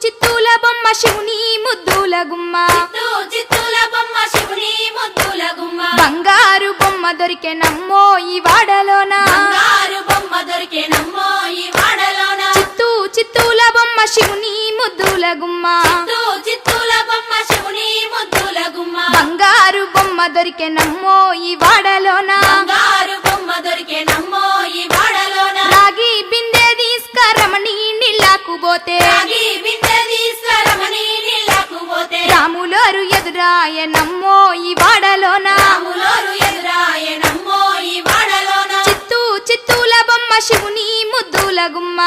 చిత్తూల బొమ్మ శివుని ముద్దుల గుమ్మ చిత్తూల బొమ్మ శివుని ముద్దుల గుమ్మ బంగారు బొమ్మ దొరికెనమ్మో ఈ వాడలోన బంగారు బొమ్మ దొరికెనమ్మో ఈ వాడలోన చిత్తూల బొమ్మ శివుని ముద్దుల గుమ్మ చిత్తూల బొమ్మ శివుని ముద్దుల గుమ్మ బంగారు బొమ్మ దొరికెనమ్మో ఈ వాడలోన బంగారు బొమ్మ దొరికెనమ్మో ఈ వాడలోన రాగి బిందె తీసుకరమణి నీళ్ళకు పోతే రాగి బిందె తీసుకరమణి నీళ్ళకు పోతే రాములోరు ఎదురాయనమ్మో ఈ వాడలోన రాములోరు ఎదురాయనమ్మో ఈ వాడలోన చిత్తూల బొమ్మ శివుని ముద్దుల గుమ్మ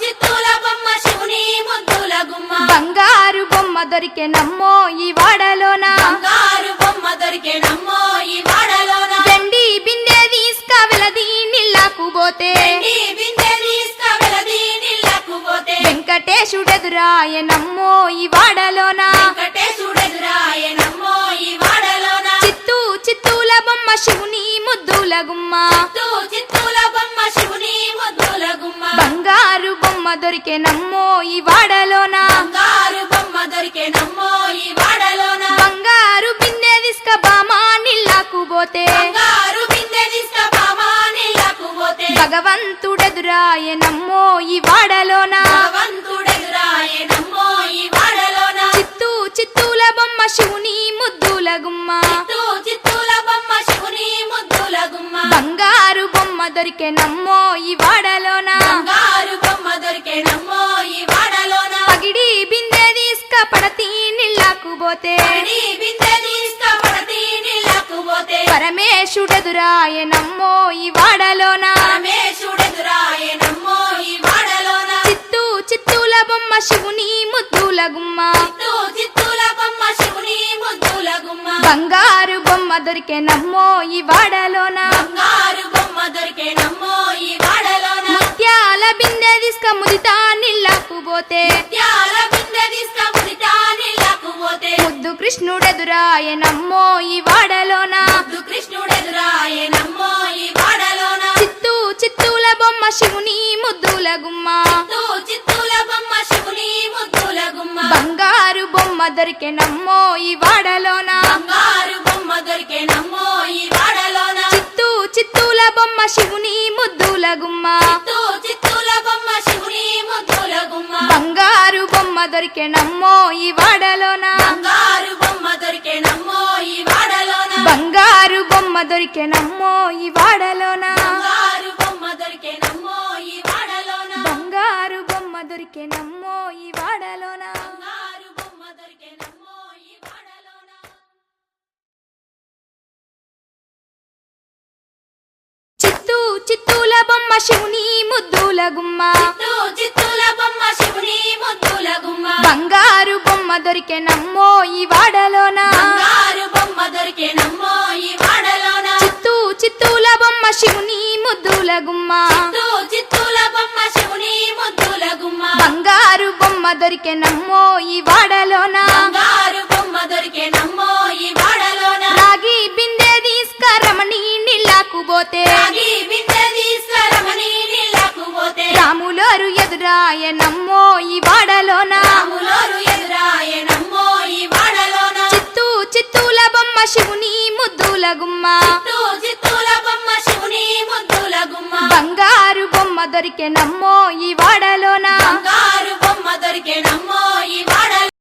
చిత్తూల బొమ్మ శివుని ముద్దుల గుమ్మ బంగారు బొమ్మ దొరికెనమ్మో ఈ వాడలోన బంగారు బొమ్మ దొరికెనమ్మో ఈ వాడలోన వెండి బిందె తీసుకవెలది నీళ్ళకు పోతే వెండి బిందె తీసుకవెలది నీళ్ళకు పోతే వెంకటేశుడెదురాయనమ్మో ఈ వాడలోన వెంకటేశుడెదురాయనమ్మో ఈ వాడలోన చిత్తూల బొమ్మ శివుని ముద్దుల గుమ్మ చిత్తూల బొమ్మ శివుని ముద్దుల గుమ్మ బంగారు బొమ్మ దొరికెనమ్మో ఈ వాడలోన బంగారు బొమ్మ దొరికెనమ్మో ఈ వాడలోన బంగారు బిందె తీసుక బామా నీళ్ళకు పోతే బంగారు బిందె తీసుకబామా నీళ్ళకు పోతే భగవంతుడెదురాయనమ్మో ఈ వాడలోన భగవంతుడెదురాయనమ్మో ఈ వాడలోన చిత్తూల బొమ్మ శివుని ముద్దుల గుమ్మ చిత్తూల బొమ్మ శివుని ముద్దుల గుమ్మ బంగారు బొమ్మ దొరికెనమ్మో ఈ వాడలోన బంగారు బొమ్మ దొరికెనమ్మో ఈ వాడలోన పగిడి బిందె తీసుక పడతి నీళ్ళకు పోతే పడి బిందె తీసుకపడతి నీళ్ళకు పోతే పరమేశుడెదురాయనమ్మో ఈ వాడలోన పరమేశుడెదురాయనమ్మో ఈ వాడలోన చిత్తూల బొమ్మ శివుని ముద్దుల గుమ్మ చిత్తూల బొమ్మ శివుని ముద్దుల గుమ్మ బంగారు బొమ్మ దొరికెనమ్మో ఈ వాడలోన బంగారు బొమ్మ దొరికెనమ్మో ఈ వాడలోన ముత్యాల బిందె తీసుక ముదితా నీళ్ళకు పోతే ముత్యాల బిందె తీసుకముదితా నీళ్ళకు పోతే ముద్దు కృష్ణుడెదురాయనమ్మో ఈ వాడలోన ముద్దు కృష్ణుడెదురాయనమ్మో ఈ వాడలోన చిత్తూల బొమ్మ శివుని ముద్దుల గుమ్మ చిత్తూల బొమ్మ శివుని ముద్దుల గుమ్మ బంగారు బొమ్మ దొరికెనమ్మో ఈ వాడలోన బంగారు బొమ్మ దొరికెనమ్మో ఈ వాడలోన చిత్తూల బొమ్మ శివుని ముద్దుల గుమ్మ చిత్తూల బొమ్మ శివుని ముద్దుల గుమ్మ బంగారు బొమ్మ దొరికెనమ్మో ఈ వాడలోన బంగారు బొమ్మ దొరికెనమ్మో ఈ వాడలోన బంగారు బొమ్మ దొరికెనమ్మో ఈ వాడలోన బంగారు బొమ్మ దొరికెనమ్మో ఈ వాడలోన బంగారు బొమ్మ దొరికెనమ్మో ఈ వాడలోన బంగారు బొమ్మ దొరికెనమ్మో ఈ వాడలోన చిత్తూల బొమ్మ శివుని ముద్దుల గుమ్మ చిత్తూల బొమ్మ శివుని ముద్దుల గుమ్మ బంగారు బొమ్మ దొరికెనమ్మో ఈ వాడలోన బంగారు బొమ్మ దొరికెనమ్మో ఈ వాడలోన చిత్తూల బొమ్మ శివుని ముద్దుల గుమ్మ చిత్తూల బొమ్మ శివుని ముద్దుల గుమ్మ బంగారు బొమ్మ దొరికెనమ్మో ఈ వాడలోన బంగారు బొమ్మ దొరికెనమ్మో ఈ వాడలోన రాగి బిందె తీసుకరమణి నీళ్ళకు పోతే రాగి బిందె తీసుకరమని నీళ్ళకు పోతే రాములోరు ఎదురాయనమ్మో ఈ వాడలోన రాములోరు ఎదురాయనమ్మో ఈ వాడలోన చిత్తూల బొమ్మ శివుని ముద్దుల గుమ్మ చిత్తూల బొమ్మ శివుని ముద్దుల గుమ్మ బంగారు బొమ్మ దొరికెనమ్మో ఈ వాడలోన బంగారు